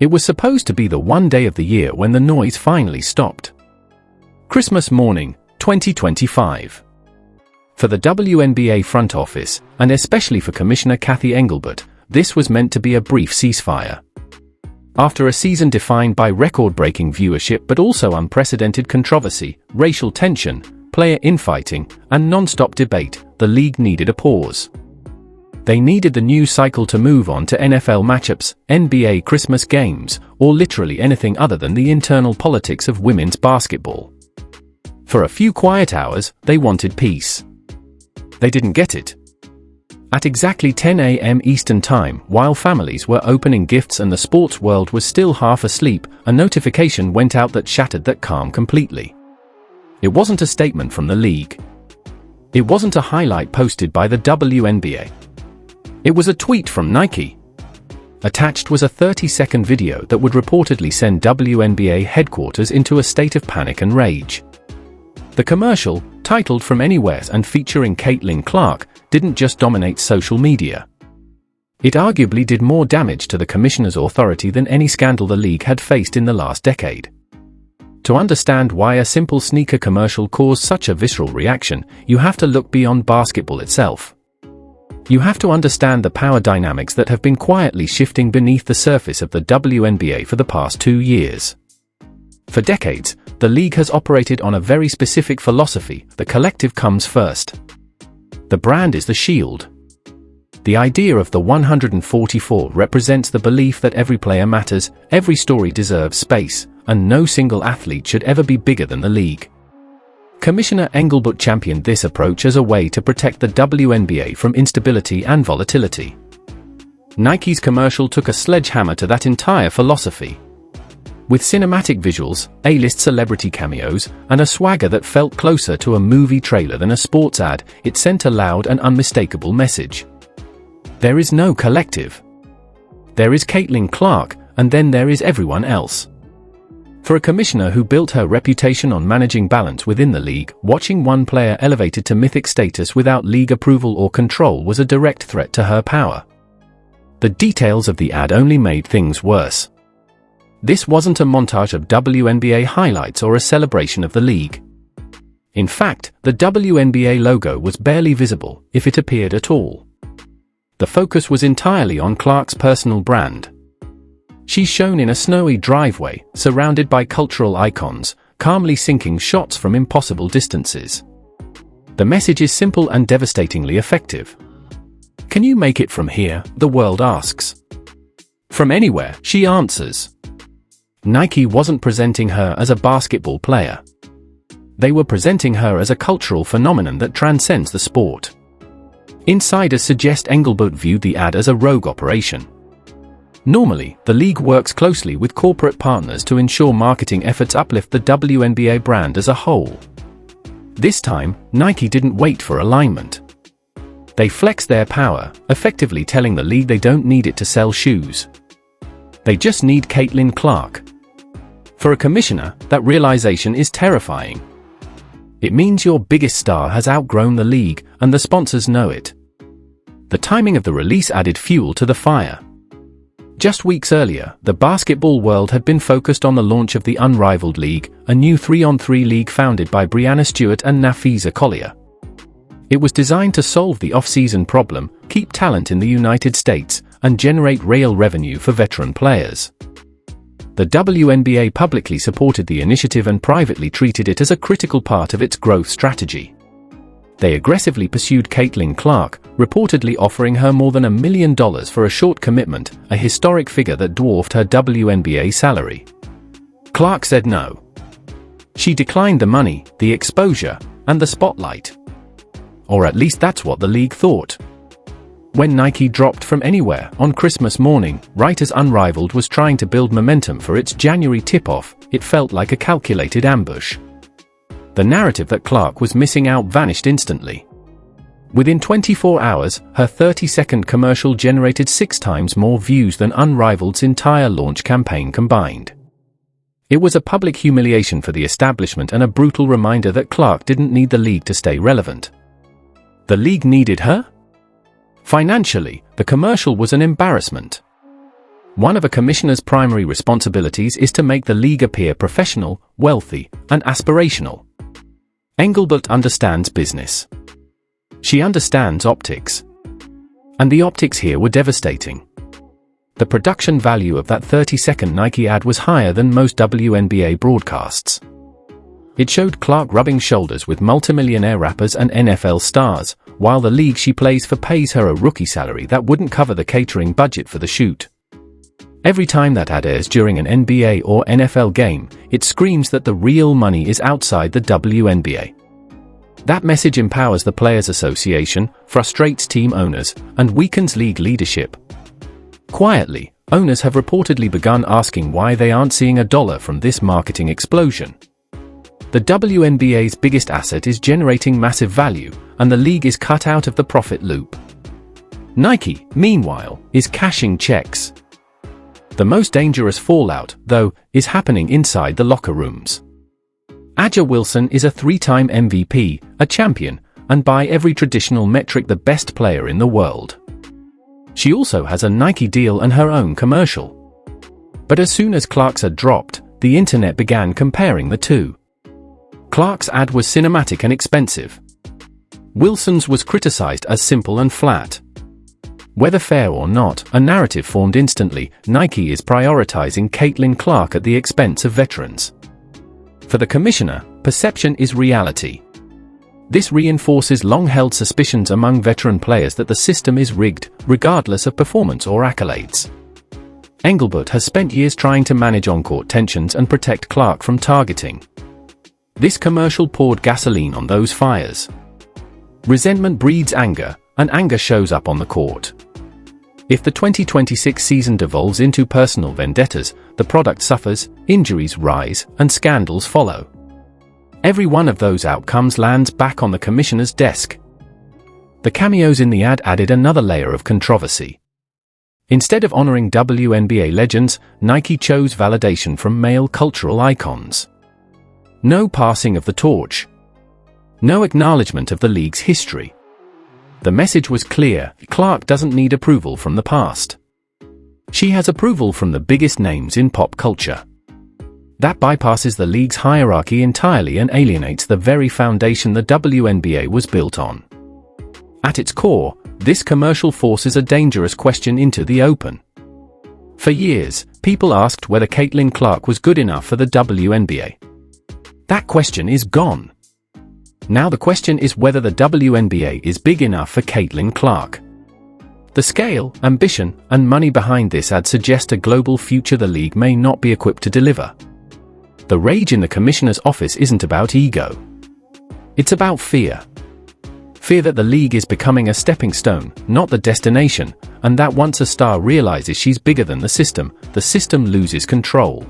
It was supposed to be the one day of the year when the noise finally stopped. Christmas morning, 2025. For the WNBA front office, and especially for Commissioner Cathy Engelbert, this was meant to be a brief ceasefire. After a season defined by record-breaking viewership but also unprecedented controversy, racial tension, player infighting, and non-stop debate, the league needed a pause. They needed the news cycle to move on to NFL matchups, NBA Christmas games, or literally anything other than the internal politics of women's basketball. For a few quiet hours, they wanted peace. They didn't get it. At exactly 10 a.m. Eastern Time, while families were opening gifts and the sports world was still half asleep, a notification went out that shattered that calm completely. It wasn't a statement from the league. It wasn't a highlight posted by the WNBA. It was a tweet from Nike. Attached was a 30-second video that would reportedly send WNBA headquarters into a state of panic and rage. The commercial, titled From Anywhere and featuring Caitlin Clark, didn't just dominate social media. It arguably did more damage to the commissioner's authority than any scandal the league had faced in the last decade. To understand why a simple sneaker commercial caused such a visceral reaction, you have to look beyond basketball itself. You have to understand the power dynamics that have been quietly shifting beneath the surface of the WNBA for the past 2 years. For decades, the league has operated on a very specific philosophy: the collective comes first. The brand is the shield. The idea of the 144 represents the belief that every player matters, every story deserves space, and no single athlete should ever be bigger than the league. Commissioner Engelbert championed this approach as a way to protect the WNBA from instability and volatility. Nike's commercial took a sledgehammer to that entire philosophy. With cinematic visuals, A-list celebrity cameos, and a swagger that felt closer to a movie trailer than a sports ad, it sent a loud and unmistakable message. There is no collective. There is Caitlin Clark, and then there is everyone else. For a commissioner who built her reputation on managing balance within the league, watching one player elevated to mythic status without league approval or control was a direct threat to her power. The details of the ad only made things worse. This wasn't a montage of WNBA highlights or a celebration of the league. In fact, the WNBA logo was barely visible, if it appeared at all. The focus was entirely on Clark's personal brand. She's shown in a snowy driveway, surrounded by cultural icons, calmly sinking shots from impossible distances. The message is simple and devastatingly effective. Can you make it from here? The world asks. From anywhere, she answers. Nike wasn't presenting her as a basketball player. They were presenting her as a cultural phenomenon that transcends the sport. Insiders suggest Engelbert viewed the ad as a rogue operation. Normally, the league works closely with corporate partners to ensure marketing efforts uplift the WNBA brand as a whole. This time, Nike didn't wait for alignment. They flexed their power, effectively telling the league they don't need it to sell shoes. They just need Caitlin Clark. For a commissioner, that realization is terrifying. It means your biggest star has outgrown the league, and the sponsors know it. The timing of the release added fuel to the fire. Just weeks earlier, the basketball world had been focused on the launch of the Unrivaled League, a new 3-on-3 league founded by Breanna Stewart and Nafisa Collier. It was designed to solve the off-season problem, keep talent in the United States, and generate real revenue for veteran players. The WNBA publicly supported the initiative and privately treated it as a critical part of its growth strategy. They aggressively pursued Caitlin Clark, reportedly offering her more than $1 million for a short commitment, a historic figure that dwarfed her WNBA salary. Clark said no. She declined the money, the exposure, and the spotlight. Or at least that's what the league thought. When Nike dropped From Anywhere on Christmas morning, right as Unrivaled was trying to build momentum for its January tip-off, it felt like a calculated ambush. The narrative that Clark was missing out vanished instantly. Within 24 hours, her 30-second commercial generated 6 times more views than Unrivaled's entire launch campaign combined. It was a public humiliation for the establishment and a brutal reminder that Clark didn't need the league to stay relevant. The league needed her? Financially, the commercial was an embarrassment. One of a commissioner's primary responsibilities is to make the league appear professional, wealthy, and aspirational. Engelbert understands business. She understands optics. And the optics here were devastating. The production value of that 30-second Nike ad was higher than most WNBA broadcasts. It showed Clark rubbing shoulders with multimillionaire rappers and NFL stars, while the league she plays for pays her a rookie salary that wouldn't cover the catering budget for the shoot. Every time that ad airs during an NBA or NFL game, it screams that the real money is outside the WNBA. That message empowers the Players Association, frustrates team owners, and weakens league leadership. Quietly, owners have reportedly begun asking why they aren't seeing a dollar from this marketing explosion. The WNBA's biggest asset is generating massive value, and the league is cut out of the profit loop. Nike, meanwhile, is cashing checks. The most dangerous fallout, though, is happening inside the locker rooms. A'ja Wilson is a 3-time MVP, a champion, and by every traditional metric the best player in the world. She also has a Nike deal and her own commercial. But as soon as Clark's ad dropped, the internet began comparing the two. Clark's ad was cinematic and expensive. Wilson's was criticized as simple and flat. Whether fair or not, a narrative formed instantly. Nike is prioritizing Caitlin Clark at the expense of veterans. For the commissioner, perception is reality. This reinforces long-held suspicions among veteran players that the system is rigged, regardless of performance or accolades. Engelbert has spent years trying to manage on-court tensions and protect Clark from targeting. This commercial poured gasoline on those fires. Resentment breeds anger, and anger shows up on the court. If the 2026 season devolves into personal vendettas, the product suffers, injuries rise, and scandals follow. Every one of those outcomes lands back on the commissioner's desk. The cameos in the ad added another layer of controversy. Instead of honoring WNBA legends, Nike chose validation from male cultural icons. No passing of the torch. No acknowledgement of the league's history. The message was clear: Clark doesn't need approval from the past. She has approval from the biggest names in pop culture. That bypasses the league's hierarchy entirely and alienates the very foundation the WNBA was built on. At its core, this commercial forces a dangerous question into the open. For years, people asked whether Caitlin Clark was good enough for the WNBA. That question is gone. Now the question is whether the WNBA is big enough for Caitlin Clark. The scale, ambition, and money behind this ad suggest a global future the league may not be equipped to deliver. The rage in the commissioner's office isn't about ego. It's about fear. Fear that the league is becoming a stepping stone, not the destination, and that once a star realizes she's bigger than the system loses control.